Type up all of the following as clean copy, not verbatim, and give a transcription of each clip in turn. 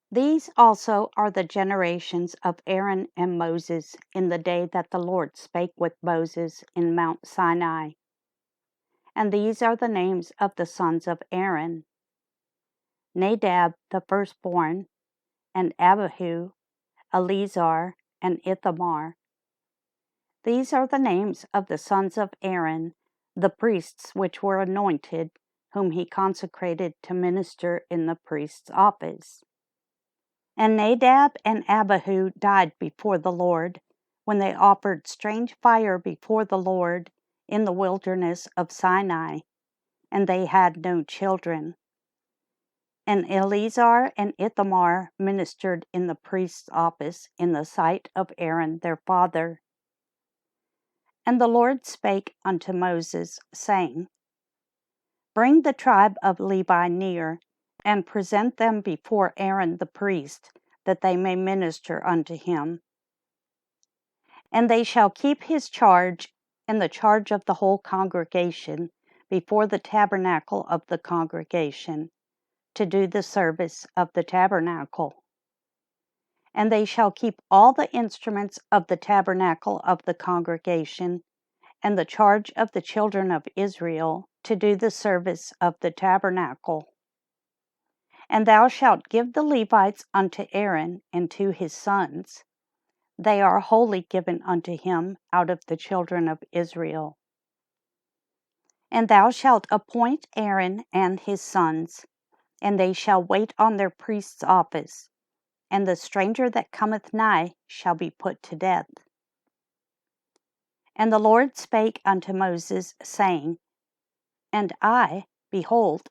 These also are the generations of Aaron and Moses in the day that the Lord spake with Moses in Mount Sinai. And these are the names of the sons of Aaron: Nadab the firstborn, and Abihu, Eleazar, and Ithamar. These are the names of the sons of Aaron, the priests which were anointed, whom he consecrated to minister in the priest's office. And Nadab and Abihu died before the Lord, when they offered strange fire before the Lord in the wilderness of Sinai, and they had no children. And Eleazar and Ithamar ministered in the priest's office in the sight of Aaron their father. And the Lord spake unto Moses, saying, Bring the tribe of Levi near, and present them before Aaron the priest, that they may minister unto him. And they shall keep his charge and the charge of the whole congregation before the tabernacle of the congregation, to do the service of the tabernacle. And they shall keep all the instruments of the tabernacle of the congregation, and the charge of the children of Israel, to do the service of the tabernacle. And thou shalt give the Levites unto Aaron and to his sons. They are wholly given unto him out of the children of Israel. And thou shalt appoint Aaron and his sons, and they shall wait on their priest's office, and the stranger that cometh nigh shall be put to death. And the Lord spake unto Moses, saying, And I, behold,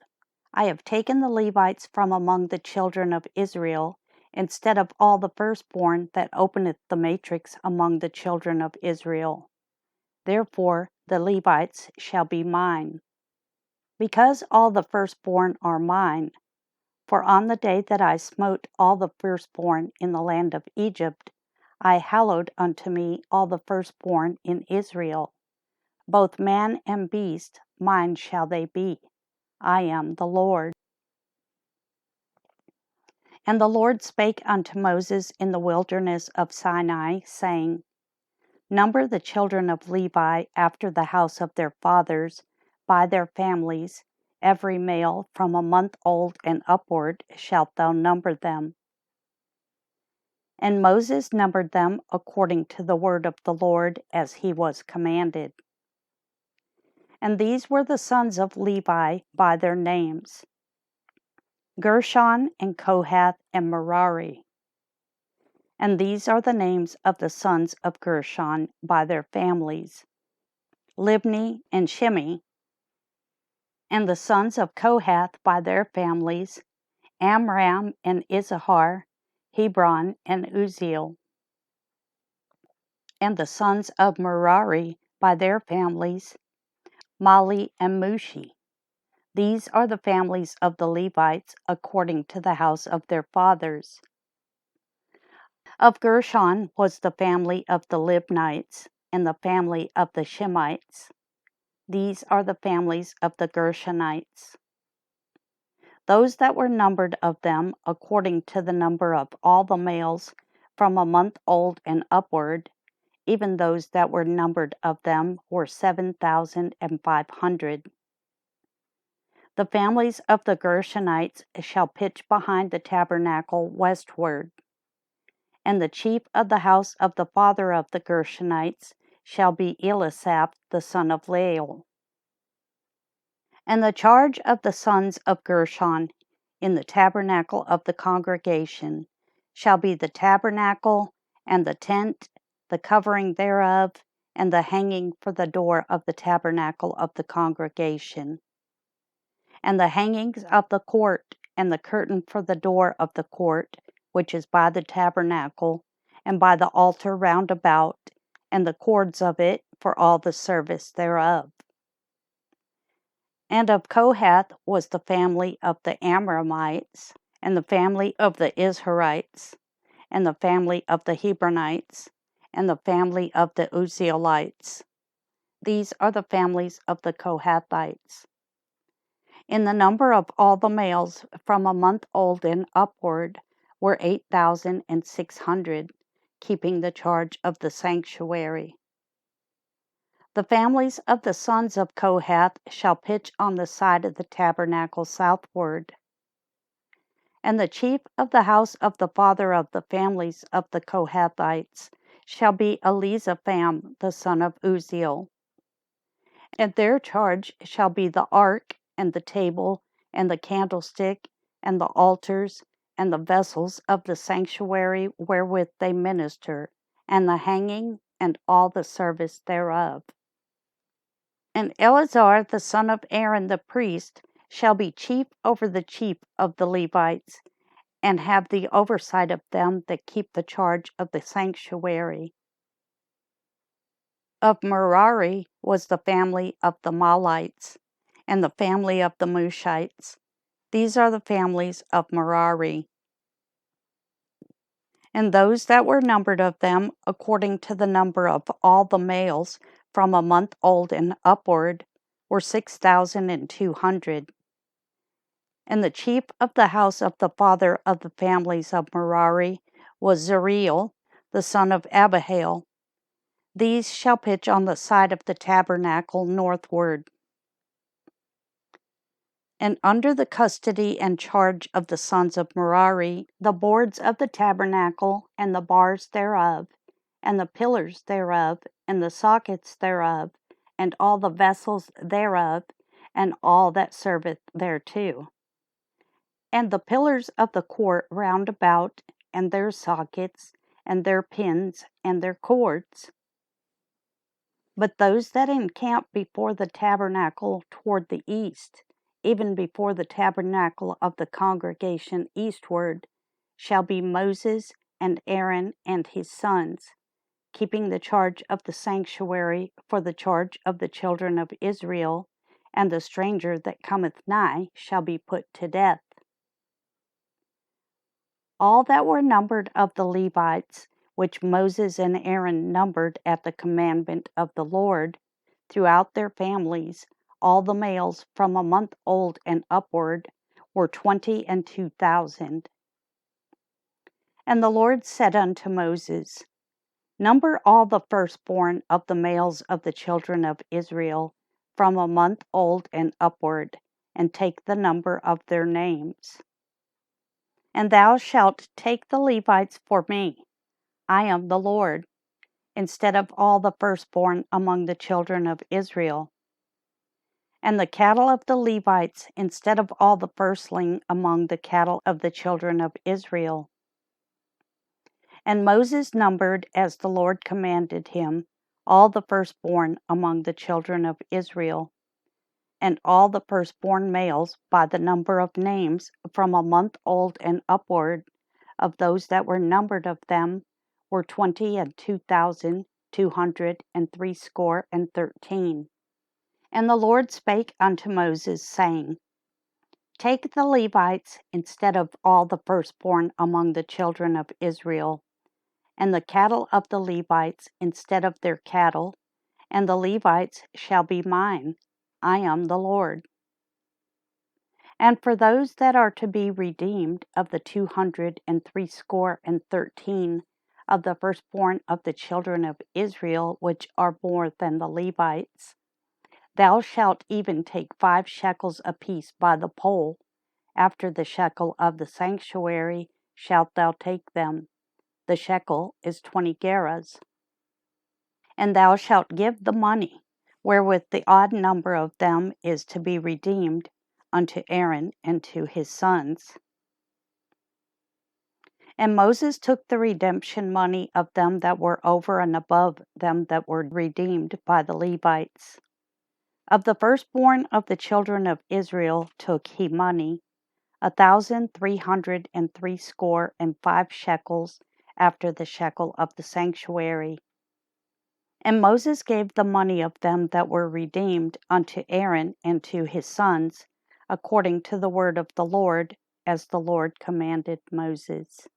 I have taken the Levites from among the children of Israel, instead of all the firstborn that openeth the matrix among the children of Israel. Therefore the Levites shall be mine. Because all the firstborn are mine, for on the day that I smote all the firstborn in the land of Egypt, I hallowed unto me all the firstborn in Israel. Both man and beast, mine shall they be. I am the Lord. And the Lord spake unto Moses in the wilderness of Sinai, saying, Number the children of Levi after the house of their fathers, by their families, every male from a month old and upward shalt thou number them. And Moses numbered them according to the word of the Lord, as he was commanded. And these were the sons of Levi by their names: Gershon, and Kohath, and Merari. And these are the names of the sons of Gershon by their families: Libni and Shimei. And the sons of Kohath by their families: Amram and Issachar, Hebron and Uzziel. And the sons of Merari by their families: Mali and Mushi. These are the families of the Levites according to the house of their fathers. Of Gershon was the family of the Libnites, and the family of the Shemites. These are the families of the Gershonites. Those that were numbered of them, according to the number of all the males from a month old and upward, even those that were numbered of them, were 7,500. The families of the Gershonites shall pitch behind the tabernacle westward. And the chief of the house of the father of the Gershonites shall be Eliasaph the son of Lael. And the charge of the sons of Gershon in the tabernacle of the congregation shall be the tabernacle, and the tent, the covering thereof, and the hanging for the door of the tabernacle of the congregation, and the hangings of the court, and the curtain for the door of the court, which is by the tabernacle, and by the altar round about, and the cords of it for all the service thereof. And of Kohath was the family of the Amramites, and the family of the Izharites, and the family of the Hebronites, and the family of the Uzzielites. These are the families of the Kohathites. In the number of all the males from a month old and upward were 8,600, keeping the charge of the sanctuary. The families of the sons of Kohath shall pitch on the side of the tabernacle southward. And the chief of the house of the father of the families of the Kohathites shall be Elizapham the son of Uzziel. And their charge shall be the ark, and the table, and the candlestick, and the altars, and the vessels of the sanctuary wherewith they minister, and the hanging, and all the service thereof. And Eleazar the son of Aaron the priest shall be chief over the chief of the Levites, and have the oversight of them that keep the charge of the sanctuary. Of Merari was the family of the Mahlites, and the family of the Mushites. These are the families of Merari. And those that were numbered of them, according to the number of all the males from a month old and upward, were 6,200. And the chief of the house of the father of the families of Merari was Zeriel, the son of Abihail. These shall pitch on the side of the tabernacle northward. And under the custody and charge of the sons of Merari, the boards of the tabernacle, and the bars thereof, and the pillars thereof, and the sockets thereof, and all the vessels thereof, and all that serveth thereto. And the pillars of the court round about, and their sockets, and their pins, and their cords. But those that encamp before the tabernacle toward the east, even before the tabernacle of the congregation eastward, shall be Moses and Aaron and his sons, keeping the charge of the sanctuary for the charge of the children of Israel, and the stranger that cometh nigh shall be put to death. All that were numbered of the Levites, which Moses and Aaron numbered at the commandment of the Lord, throughout their families, all the males from a month old and upward, were 22,000. And the Lord said unto Moses, Number all the firstborn of the males of the children of Israel, from a month old and upward, and take the number of their names. And thou shalt take the Levites for me. I am the Lord, instead of all the firstborn among the children of Israel. And the cattle of the Levites, instead of all the firstling among the cattle of the children of Israel. And Moses numbered, as the Lord commanded him, all the firstborn among the children of Israel, and all the firstborn males by the number of names from a month old and upward, of those that were numbered of them, were 22,213. And the Lord spake unto Moses, saying, Take the Levites instead of all the firstborn among the children of Israel, and the cattle of the Levites instead of their cattle, and the Levites shall be mine. I am the Lord. And for those that are to be redeemed of the 213 of the firstborn of the children of Israel, which are more than the Levites, thou shalt even take 5 shekels apiece by the poll. After the shekel of the sanctuary shalt thou take them. The shekel is 20 gerahs. And thou shalt give the money, wherewith the odd number of them is to be redeemed, unto Aaron and to his sons. And Moses took the redemption money of them that were over and above them that were redeemed by the Levites. Of the firstborn of the children of Israel took he money, 1,365 shekels, after the shekel of the sanctuary. And Moses gave the money of them that were redeemed unto Aaron and to his sons, according to the word of the Lord, as the Lord commanded Moses.